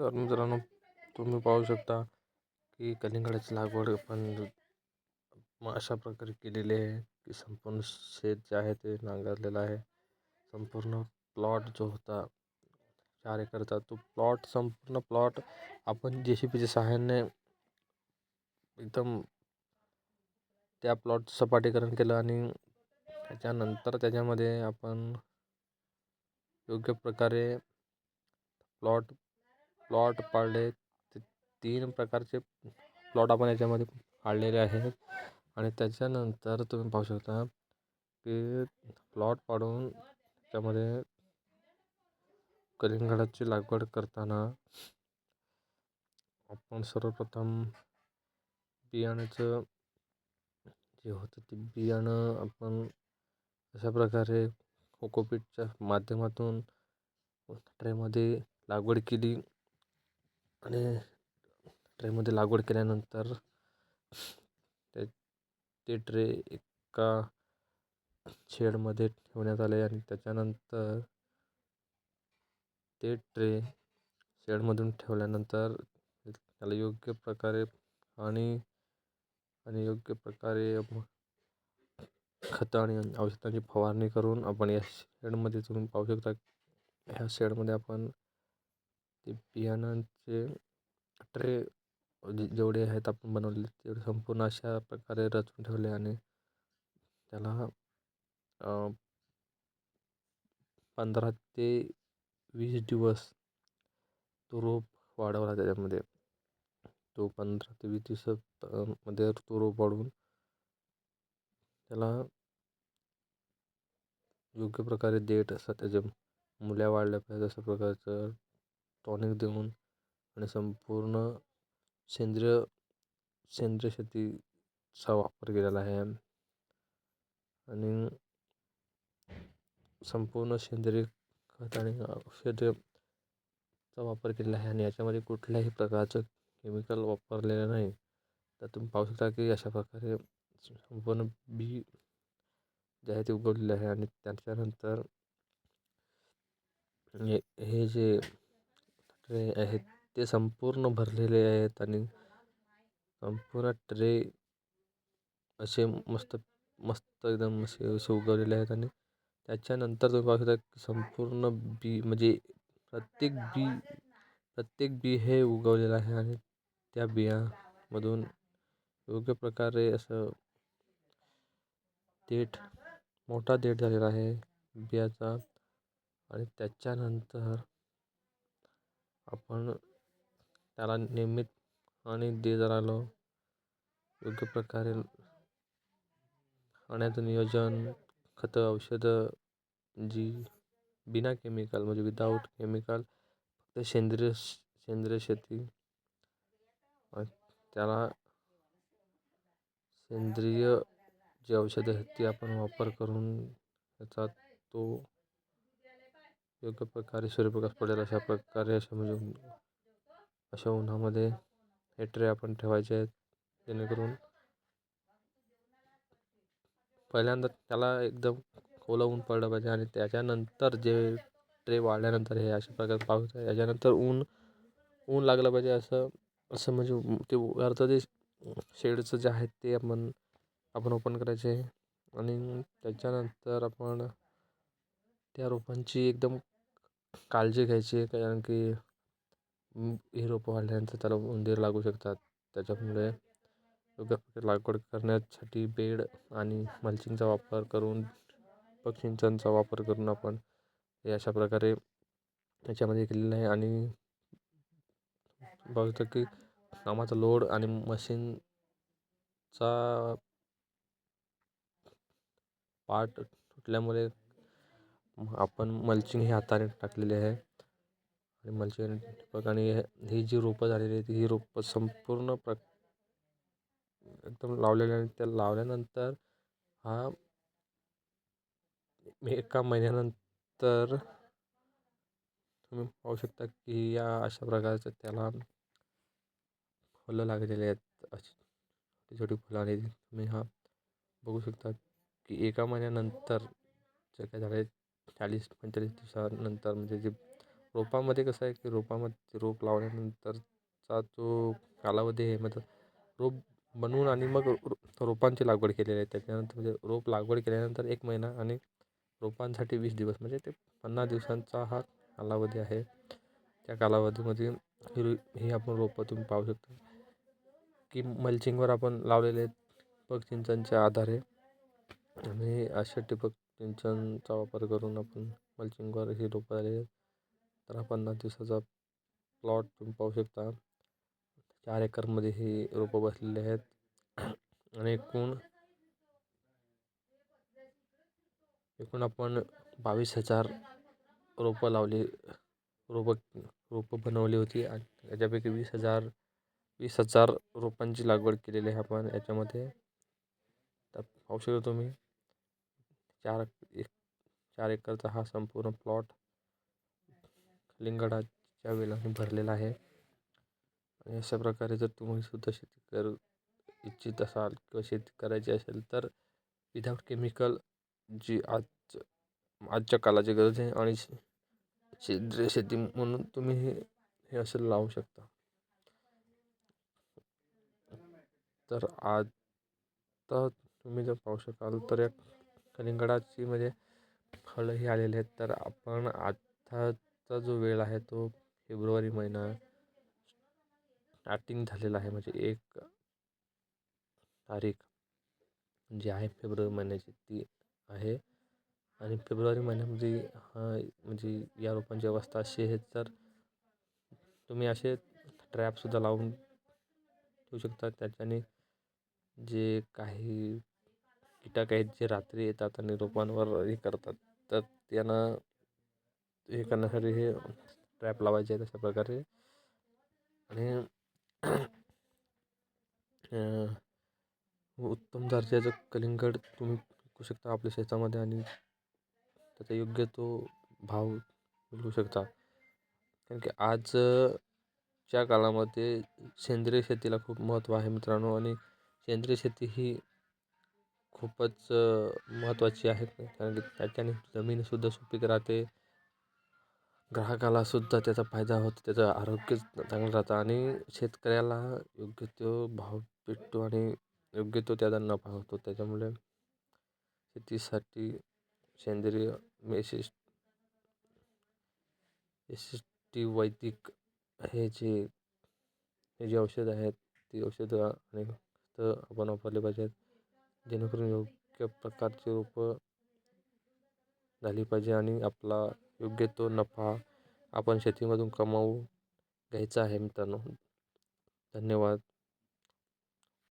तर मित्रांनो, तुम्ही पाहू शकता की कलिंगडाची लागवड आपण अशा प्रकारे केलेली आहे की संपूर्ण शेत जे आहे ते नांगरलेलं आहे. संपूर्ण प्लॉट जो होता 4 एकरचा, तो संपूर्ण प्लॉट आपण JCBच्या सहाय्याने एकदम त्या प्लॉटचं सपाटीकरण केलं आणि त्याच्यानंतर त्याच्यामध्ये आपण योग्य प्रकारे प्लॉट प्लॉट पाडले. ते 3 प्रकारचे प्लॉट आपण याच्यामध्ये पाडलेले आहेत आणि त्याच्यानंतर तुम्ही पाहू शकता की प्लॉट पाडून त्यामध्ये कलिंगडाची लागवड करताना आपण सर्वप्रथम बियाण्याचं जे होतं ते बियाणं आपण अशा प्रकारे कोकोपीटच्या माध्यमातून ट्रेमध्ये लागवड केली आणि ट्रेमध्ये लागवड केल्यानंतर ते ट्रे एका शेडमध्ये ठेवण्यात आले आणि त्याच्यानंतर ते ट्रे शेडमधून ठेवल्यानंतर त्याला योग्य प्रकारे आणि योग्य प्रकारे खतं आणि औषधांची फवारणी करून आपण या शेडमध्ये तुम्ही पाहू शकता. ह्या शेडमध्ये आपण ते बियाणांचे ट्रे जेवढे आहेत आपण बनवलेले तेवढे संपूर्ण अशा प्रकारे रचून ठेवले आणि त्याला 15 ते 20 दिवस तो रोप वाढवला. त्याच्यामध्ये तो 15 ते 20 दिवसामध्ये तो रोप वाढवून त्याला योग्य प्रकारे देठ असं त्याच्या मुल्या वाढल्या पाहिजे अशा प्रकारचं टॉनिक देऊन आणि संपूर्ण सेंद्रिय शेतीचा वापर केलेला आहे आणि संपूर्ण सेंद्रिय खत आणि औषधाचा वापर केलेला आहे आणि याच्यामध्ये कुठल्याही प्रकारचं केमिकल वापरलेलं नाही. तर तुम्ही पाहू शकता की अशा प्रकारे संपूर्ण बी जे आहे ते उगवलेले आहे आणि त्याच्यानंतर हे जे ट्रे आहेत ते संपूर्ण भरलेले आहेत आणि संपूर्ण ट्रे असे मस्त एकदम असे उगवलेले आहेत आणि त्याच्यानंतर तुम्ही पाहू शकता की संपूर्ण बी म्हणजे प्रत्येक बी हे उगवलेलं आहे आणि त्या बियामधून योग्य प्रकारे असं मोठा देठ झालेला आहे बियाचा आणि त्याच्यानंतर आपण त्याला नियमित आणि देत राहिलो. योग्य प्रकारे पाण्याचं नियोजन, खतं, औषधं जी बिना केमिकल म्हणजे विदाऊट केमिकल फक्त सेंद्रिय शेती त्याला सेंद्रिय जे औषधं आहेत ती आपण वापर करून त्याचा तो योग्य प्रकारे सूर्यप्रकाश पडेल अशा प्रकारे अशा उन्हामध्ये हे ट्रे आपण ठेवायचे आहेत जेणेकरून पहिल्यांदा त्याला एकदम ओलं ऊन पडलं पाहिजे आणि त्याच्यानंतर जे ट्रे वाढल्यानंतर हे अशा प्रकारे पाऊस याच्यानंतर ऊन लागलं पाहिजे असं म्हणजे ते वरचं जे शेडचं जे आहे ते आपण ओपन करायचे आणि त्याच्यानंतर आपण त्या रोपांची एकदम काळजी घ्यायची कारण की ही रोपं वाढल्यानंतर त्याला उंदीर लागू शकतात. त्याच्यामुळे योग्य प्रकारे लागवड करण्यासाठी बेड आणि मल्चिंगचा वापर करून सिंचनचा वापर करून आपण हे अशा प्रकारे याच्यामध्ये केलेलं आहे आणि बघतो की कामाचा लोड आणि मशीनचा पार्ट तुटल्यामुळे आपण मल्चिंग हे हाताने टाकलेले आहे आणि मल्चिंग आणि ही जी रोपं झालेली आहेत ही रोपं संपूर्ण एकदम लावलेले आणि त्या लावल्यानंतर हा एका महिन्यानंतर तुम्ही पाहू शकता की या अशा प्रकारचं त्याला फुलं लागलेले आहेत. अशी छोटी छोटी फुलं आणि तुम्ही हा बघू शकता की एका महिन्यानंतर जे काय झाले 40-45 दिवसानंतर म्हणजे जे रोपामध्ये कसं आहे की रोपामध्ये रोप लावल्यानंतरचा जो कालावधी आहे मतलब रोप बनवून आणि मग रोपांची लागवड केलेली आहे. त्याच्यानंतर म्हणजे रोप लागवड केल्यानंतर 1 महिना आणि रोपांसाठी 20 दिवस म्हणजे ते 50 दिवसांचा हा कालावधी आहे. त्या कालावधीमध्ये ही आपण रोपं तुम्ही पाहू शकता की मल्चिंगवर आपण लावलेले आहेत ठिबक सिंचनच्या आधारे. आणि अशा ठिबक सिंचनचा वापर करून आपण मल्चिंगवर ही रोपं आलेली आहेत. तर हा 50 दिवसाचा प्लॉट तुम्ही पाहू शकता. 4 एकरमध्ये ही रोपं बसलेली आहेत. आणि एकूण आपण 22,000 रोपं लावली रोपं बनवली होती आणि त्याच्यापैकी 20,000 रोपांची लागवड केलेली आहे आपण याच्यामध्ये. तर पाहू शकता तुम्ही 4 एकरचा हा संपूर्ण प्लॉट कलिंगडाच्या वेलाने भरलेला आहे. आणि अशा प्रकारे जर तुम्ही सुद्धा शेती करू इच्छित असाल किंवा शेती करायची असेल तर विदाऊट केमिकल जी आजच्या काळाची गरज आहे आणि सेंद्रिय शेती म्हणून तुम्ही हे असं लावू शकता. तर आता तुम्ही जर पाहू शकाल तर या कलिंगडाची म्हणजे फळंही आलेले आहेत. तर आपण आत्ताचा जो वेळ आहे तो फेब्रुवारी महिना स्टार्टिंग झालेला आहे. म्हणजे 1 तारीख जी आहे फेब्रुवारी महिन्याची ती आहे. आणि फेब्रुवारी महिन्यामध्ये म्हणजे या रोपांची अवस्था अशी आहे तर तुम्ही असे ट्रॅपसुद्धा लावून ठेवू शकता. त्याच्याने जे काही कीटक आहेत जे रात्री येतात आणि रोपांवर हे करतात तर त्यांना हे करण्यासाठी हे ट्रॅप लावायचे आहेत अशा प्रकारे. आणि उत्तम दर्जाचं कलिंगड तुम्ही विकू शकता आपल्या शेतामध्ये आणि त्याचा योग्य तो भाव मिळवू शकता. कारण की आजच्या काळामध्ये सेंद्रिय शेतीला खूप महत्त्व आहे मित्रांनो. आणि सेंद्रिय शेती ही खूपच महत्त्वाची आहे. कारण की त्याच्याने जमीनसुद्धा सुपीक राहते. ग्राहकालासुद्धा त्याचा फायदा होतो. त्याचं आरोग्य चांगलं राहतं आणि शेतकऱ्याला योग्य तो भाव भेटतो आणि योग्य तो त्याचा नफा होतो. त्याच्यामुळे शेतीसाठी सेंद्रिय टी वैदिक हे जे औषधं आहेत ती औषधं आणि खतं आपण वापरली पाहिजेत. जेणेकरून योग्य प्रकारची रोपं झाली पाहिजे आणि आपला योग्य तो नफा आपण शेतीमधून कमावू घ्यायचा आहे मित्रांनो. धन्यवाद.